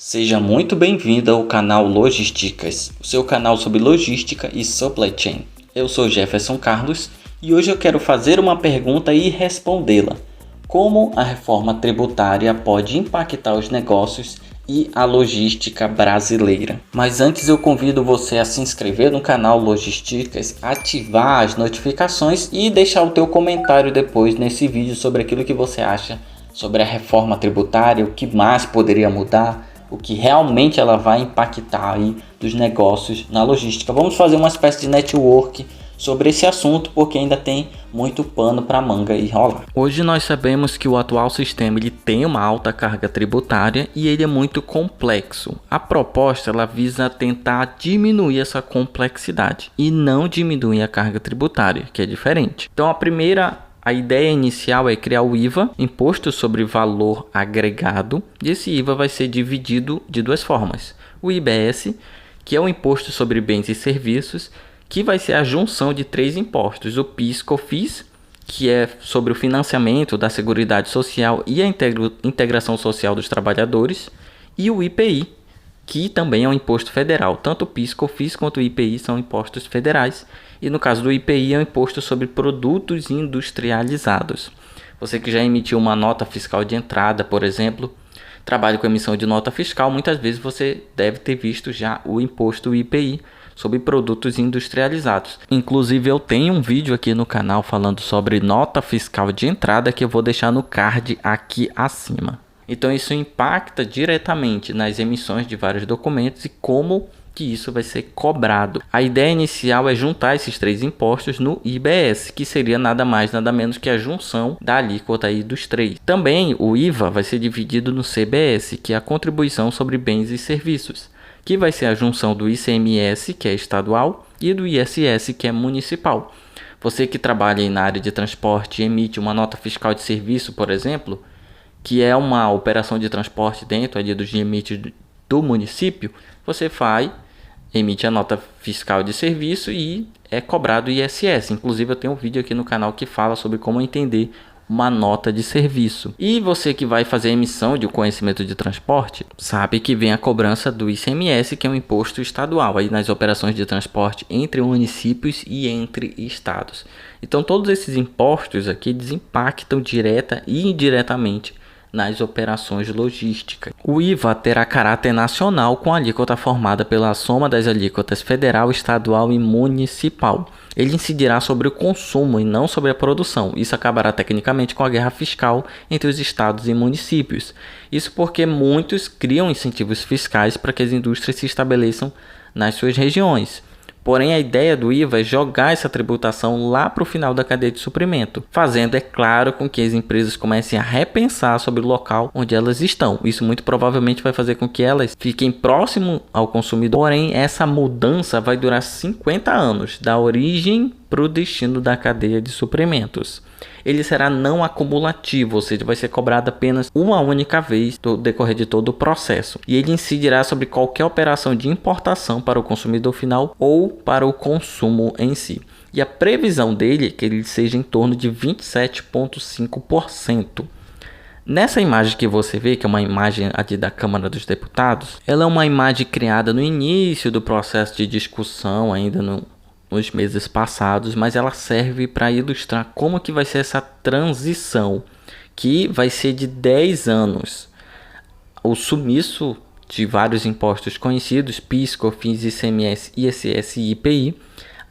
Seja muito bem-vindo ao canal Logisticas, o seu canal sobre logística e supply chain. Eu sou Jefferson Carlos e hoje eu quero fazer uma pergunta e respondê-la. Como a reforma tributária pode impactar os negócios e a logística brasileira? Mas antes eu convido você a se inscrever no canal Logisticas, ativar as notificações e deixar o teu comentário depois nesse vídeo sobre aquilo que você acha sobre a reforma tributária, o que mais poderia mudar, o que realmente ela vai impactar aí dos negócios na logística. Vamos fazer uma espécie de network sobre esse assunto, porque ainda tem muito pano para manga e rolar. Hoje nós sabemos que o atual sistema ele tem uma alta carga tributária e ele é muito complexo. A proposta ela visa tentar diminuir essa complexidade e não diminuir a carga tributária, que é diferente. Então a ideia inicial é criar o IVA, Imposto sobre Valor Agregado, e esse IVA vai ser dividido de duas formas. O IBS, que é o Imposto sobre Bens e Serviços, que vai ser a junção de três impostos. O PIS/COFINS, que é sobre o financiamento da Seguridade Social e a integração social dos trabalhadores, e o IPI, que também é um imposto federal. Tanto o PIS/COFINS quanto o IPI são impostos federais. E no caso do IPI é um imposto sobre produtos industrializados. Você que já emitiu uma nota fiscal de entrada, por exemplo, trabalha com emissão de nota fiscal, muitas vezes você deve ter visto já o imposto IPI sobre produtos industrializados. Inclusive eu tenho um vídeo aqui no canal falando sobre nota fiscal de entrada que eu vou deixar no card aqui acima. Então isso impacta diretamente nas emissões de vários documentos e como que isso vai ser cobrado. A ideia inicial é juntar esses três impostos no IBS, que seria nada mais nada menos que a junção da alíquota aí dos três. Também o IVA vai ser dividido no CBS, que é a contribuição sobre bens e serviços, que vai ser a junção do ICMS, que é estadual, e do ISS, que é municipal. Você que trabalha aí na área de transporte e emite uma nota fiscal de serviço, por exemplo, que é uma operação de transporte dentro ali dos limites do município, você emite a nota fiscal de serviço e é cobrado ISS. Inclusive eu tenho um vídeo aqui no canal que fala sobre como entender uma nota de serviço. E você que vai fazer a emissão de conhecimento de transporte, sabe que vem a cobrança do ICMS, que é um imposto estadual aí nas operações de transporte entre municípios e entre estados. Então todos esses impostos aqui impactam direta e indiretamente nas operações logísticas. O IVA terá caráter nacional com a alíquota formada pela soma das alíquotas federal, estadual e municipal. Ele incidirá sobre o consumo e não sobre a produção. Isso acabará tecnicamente com a guerra fiscal entre os estados e municípios. Isso porque muitos criam incentivos fiscais para que as indústrias se estabeleçam nas suas regiões. Porém, a ideia do IVA é jogar essa tributação lá para o final da cadeia de suprimento, fazendo, é claro, com que as empresas comecem a repensar sobre o local onde elas estão. Isso muito provavelmente vai fazer com que elas fiquem próximo ao consumidor. Porém, essa mudança vai durar 50 anos, da origem para o destino da cadeia de suprimentos. Ele será não acumulativo, ou seja, vai ser cobrado apenas uma única vez no decorrer de todo o processo. E ele incidirá sobre qualquer operação de importação para o consumidor final ou para o consumo em si. E a previsão dele é que ele seja em torno de 27,5%. Nessa imagem que você vê, que é uma imagem aqui da Câmara dos Deputados, ela é uma imagem criada no início do processo de discussão, ainda nos meses passados, mas ela serve para ilustrar como que vai ser essa transição, que vai ser de 10 anos. O sumiço de vários impostos conhecidos, PIS, COFINS, ICMS, ISS e IPI,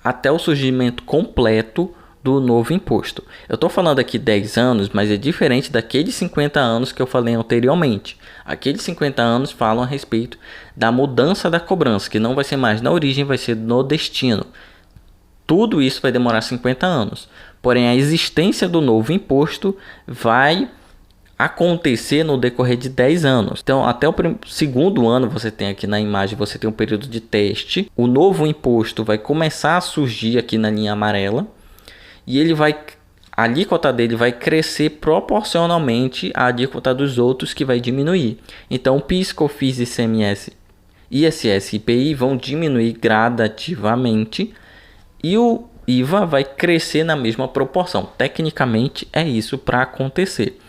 até o surgimento completo do novo imposto. Eu estou falando aqui 10 anos, mas é diferente daqueles 50 anos que eu falei anteriormente. Aqueles 50 anos falam a respeito da mudança da cobrança, que não vai ser mais na origem, vai ser no destino. Tudo isso vai demorar 50 anos. Porém, a existência do novo imposto vai acontecer no decorrer de 10 anos. Então, até o segundo ano, você tem aqui na imagem, você tem um período de teste. O novo imposto vai começar a surgir aqui na linha amarela. E a alíquota dele vai crescer proporcionalmente à alíquota dos outros, que vai diminuir. Então, PIS, COFINS, ICMS, ISS e IPI vão diminuir gradativamente. E o IVA vai crescer na mesma proporção. Tecnicamente é isso para acontecer.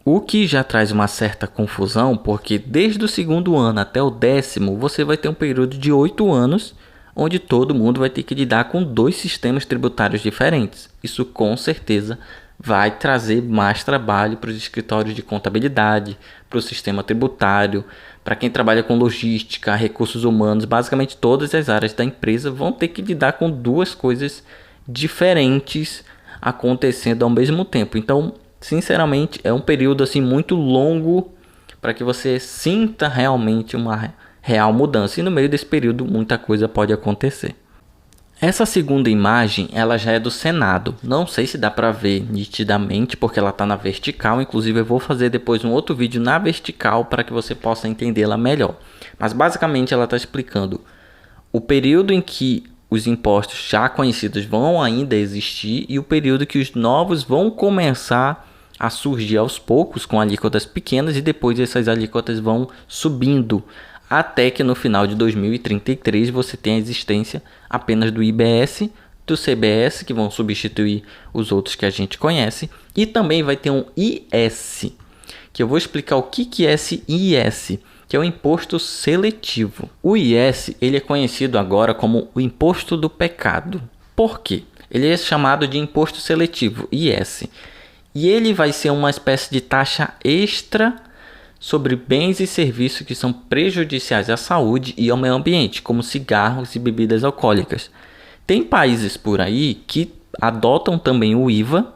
O que já traz uma certa confusão, porque desde o segundo ano até o 10º, você vai ter um período de 8 anos, onde todo mundo vai ter que lidar com 2 sistemas tributários diferentes. Isso com certeza vai trazer mais trabalho para os escritórios de contabilidade, para o sistema tributário, para quem trabalha com logística, recursos humanos. Basicamente todas as áreas da empresa vão ter que lidar com 2 coisas diferentes acontecendo ao mesmo tempo. Então, sinceramente, é um período assim muito longo para que você sinta realmente uma real mudança. E no meio desse período muita coisa pode acontecer. Essa segunda imagem, ela já é do Senado. Não sei se dá para ver nitidamente porque ela está na vertical. Inclusive eu vou fazer depois um outro vídeo na vertical para que você possa entendê-la melhor. Mas basicamente ela está explicando o período em que os impostos já conhecidos vão ainda existir e o período que os novos vão começar a surgir aos poucos com alíquotas pequenas e depois essas alíquotas vão subindo até que no final de 2033 você tenha a existência apenas do IBS, do CBS, que vão substituir os outros que a gente conhece, e também vai ter um IS, que eu vou explicar o que é esse IS, que é o imposto seletivo. O IS ele é conhecido agora como o imposto do pecado. Por quê? Ele é chamado de imposto seletivo, IS, e ele vai ser uma espécie de taxa extra sobre bens e serviços que são prejudiciais à saúde e ao meio ambiente, como cigarros e bebidas alcoólicas. Tem países por aí que adotam também o IVA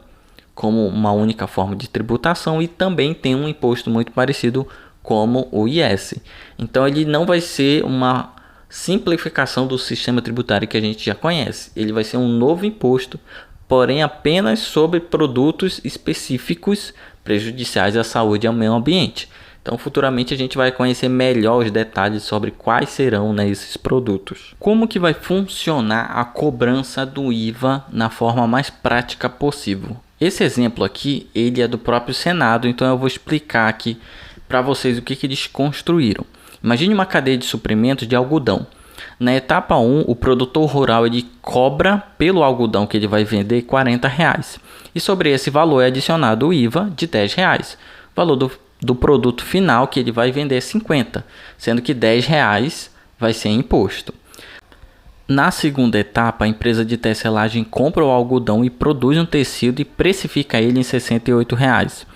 como uma única forma de tributação e também tem um imposto muito parecido como o IS. Então ele não vai ser uma simplificação do sistema tributário que a gente já conhece. Ele vai ser um novo imposto, porém apenas sobre produtos específicos prejudiciais à saúde e ao meio ambiente. Então futuramente a gente vai conhecer melhor os detalhes sobre quais serão, esses produtos. Como que vai funcionar a cobrança do IVA na forma mais prática possível? Esse exemplo aqui ele é do próprio Senado, então eu vou explicar aqui para vocês o que eles construíram. Imagine uma cadeia de suprimentos de algodão. Na etapa 1, o produtor rural ele cobra pelo algodão que ele vai vender R$40. E sobre esse valor é adicionado o IVA de R$10. O valor do produto final que ele vai vender é 50, sendo que R$10 vai ser imposto. Na segunda etapa, a empresa de tecelagem compra o algodão e produz um tecido e precifica ele em R$68.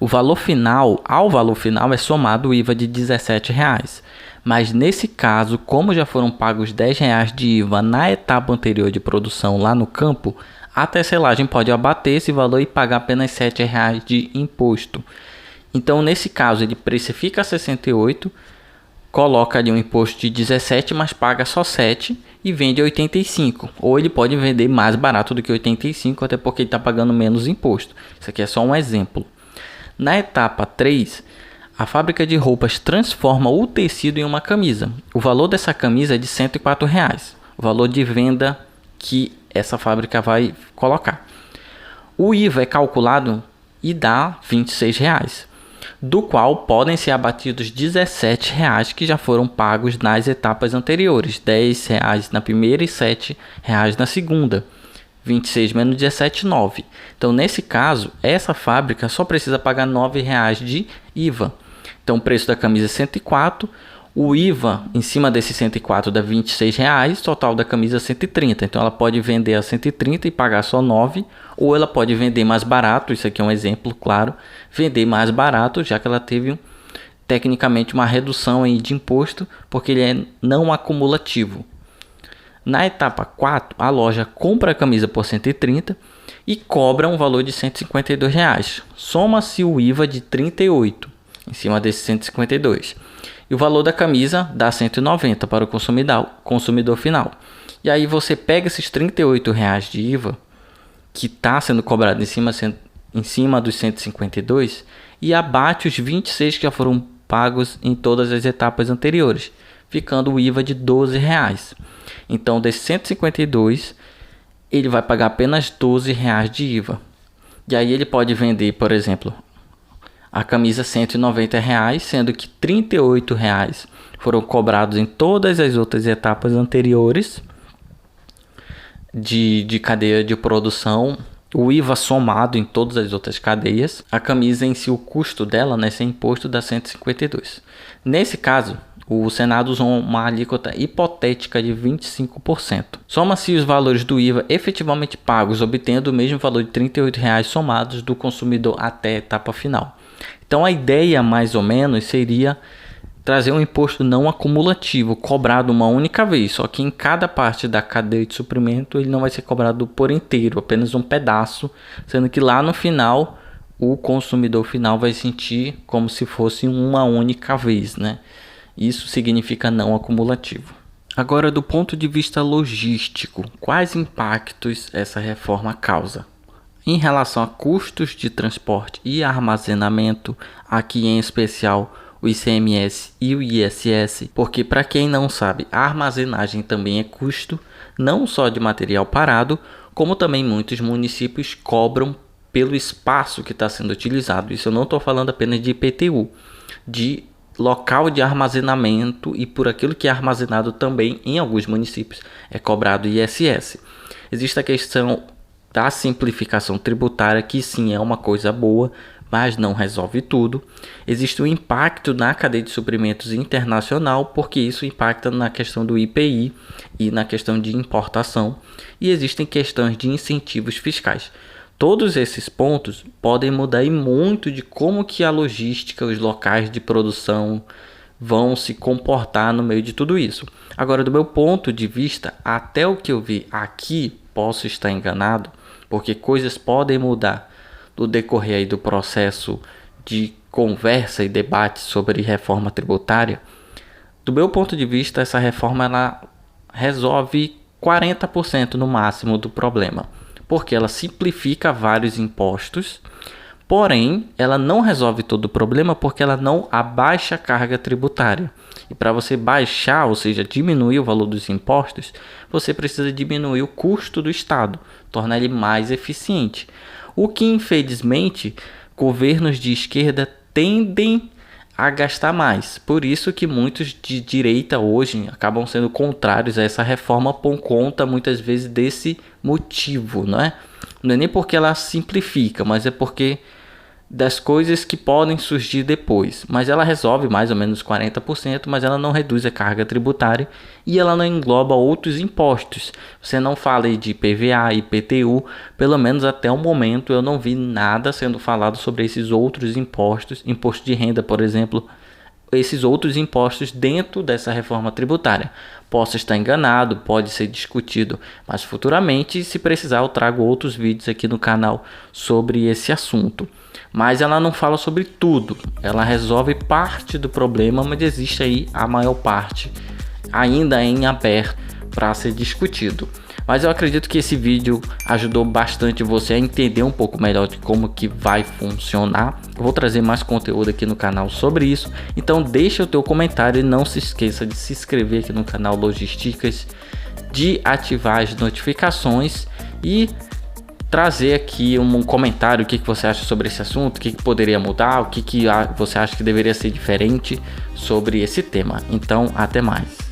Ao valor final é somado o IVA de R$17. Mas nesse caso, como já foram pagos R$10 de IVA na etapa anterior de produção lá no campo, a tecelagem pode abater esse valor e pagar apenas R$7 de imposto. Então, nesse caso, ele precifica 68, coloca ali um imposto de 17, mas paga só 7 e vende 85. Ou ele pode vender mais barato do que 85, até porque ele está pagando menos imposto. Isso aqui é só um exemplo. Na etapa 3, a fábrica de roupas transforma o tecido em uma camisa. O valor dessa camisa é de R$104, o valor de venda que essa fábrica vai colocar. O IVA é calculado e dá R$26. Do qual podem ser abatidos R$17 que já foram pagos nas etapas anteriores, R$10 na primeira e R$7 na segunda, 26 menos 17, 9. Então nesse caso, essa fábrica só precisa pagar R$9 de IVA. Então o preço da camisa é 104, o IVA em cima desse 104 dá R$26, total da camisa é 130. Então ela pode vender a 130 e pagar só 9, ou ela pode vender mais barato, isso aqui é um exemplo claro, vender mais barato, já que ela teve tecnicamente uma redução aí de imposto, porque ele é não acumulativo. Na etapa 4, a loja compra a camisa por 130 e cobra um valor de R$152. Soma-se o IVA de 38 em cima desse 152. E o valor da camisa dá 190 para o consumidor final. E aí você pega esses R$38 de IVA, que está sendo cobrado em cima dos 152, e abate os 26 que já foram pagos em todas as etapas anteriores, ficando o IVA de R$12. Então, desses 152, ele vai pagar apenas R$12 de IVA. E aí ele pode vender, por exemplo, a camisa R$190, sendo que R$38 foram cobrados em todas as outras etapas anteriores de cadeia de produção o IVA somado em todas as outras cadeias, a camisa em si, o custo dela, né, sem imposto, dá 152. Nesse caso, o Senado usou uma alíquota hipotética de 25%. Soma-se os valores do IVA efetivamente pagos, obtendo o mesmo valor de R$ 38,00 somados do consumidor até a etapa final. Então a ideia mais ou menos seria trazer um imposto não acumulativo, cobrado uma única vez, só que em cada parte da cadeia de suprimento ele não vai ser cobrado por inteiro, apenas um pedaço, sendo que lá no final o consumidor final vai sentir como se fosse uma única vez, né? Isso significa não acumulativo. Agora, do ponto de vista logístico, quais impactos essa reforma causa? Em relação a custos de transporte e armazenamento, aqui em especial o ICMS e o ISS, porque para quem não sabe, a armazenagem também é custo, não só de material parado, como também muitos municípios cobram pelo espaço que está sendo utilizado. Isso eu não estou falando apenas de IPTU, de local de armazenamento, e por aquilo que é armazenado também em alguns municípios é cobrado ISS. Existe a questão da simplificação tributária, que sim é uma coisa boa, mas não resolve tudo. Existe o impacto na cadeia de suprimentos internacional, porque isso impacta na questão do IPI e na questão de importação. E existem questões de incentivos fiscais. Todos esses pontos podem mudar e muito de como que a logística, os locais de produção vão se comportar no meio de tudo isso. Agora, do meu ponto de vista, até o que eu vi aqui, posso estar enganado, porque coisas podem mudar no decorrer aí do processo de conversa e debate sobre reforma tributária. Do meu ponto de vista, essa reforma ela resolve 40% no máximo do problema, porque ela simplifica vários impostos, porém ela não resolve todo o problema, porque ela não abaixa a carga tributária. E para você baixar, ou seja, diminuir o valor dos impostos, você precisa diminuir o custo do Estado, tornar ele mais eficiente. O que, infelizmente, governos de esquerda tendem a gastar mais. Por isso que muitos de direita hoje acabam sendo contrários a essa reforma por conta, muitas vezes, desse motivo, não é? Não é nem porque ela simplifica, mas é porque das coisas que podem surgir depois. Mas ela resolve mais ou menos 40%, mas ela não reduz a carga tributária e ela não engloba outros impostos. Você não fala aí de IPVA, IPTU, pelo menos até o momento eu não vi nada sendo falado sobre esses outros impostos, imposto de renda, por exemplo, esses outros impostos dentro dessa reforma tributária. Posso estar enganado, pode ser discutido, mas futuramente, se precisar, eu trago outros vídeos aqui no canal sobre esse assunto. Mas ela não fala sobre tudo, ela resolve parte do problema, mas existe aí a maior parte ainda em aberto para ser discutido. Mas eu acredito que esse vídeo ajudou bastante você a entender um pouco melhor de como que vai funcionar. Eu vou trazer mais conteúdo aqui no canal sobre isso. Então deixa o teu comentário e não se esqueça de se inscrever aqui no canal Logisticas, de ativar as notificações e trazer aqui um comentário, o que você acha sobre esse assunto, o que poderia mudar, o que você acha que deveria ser diferente sobre esse tema. Então, até mais.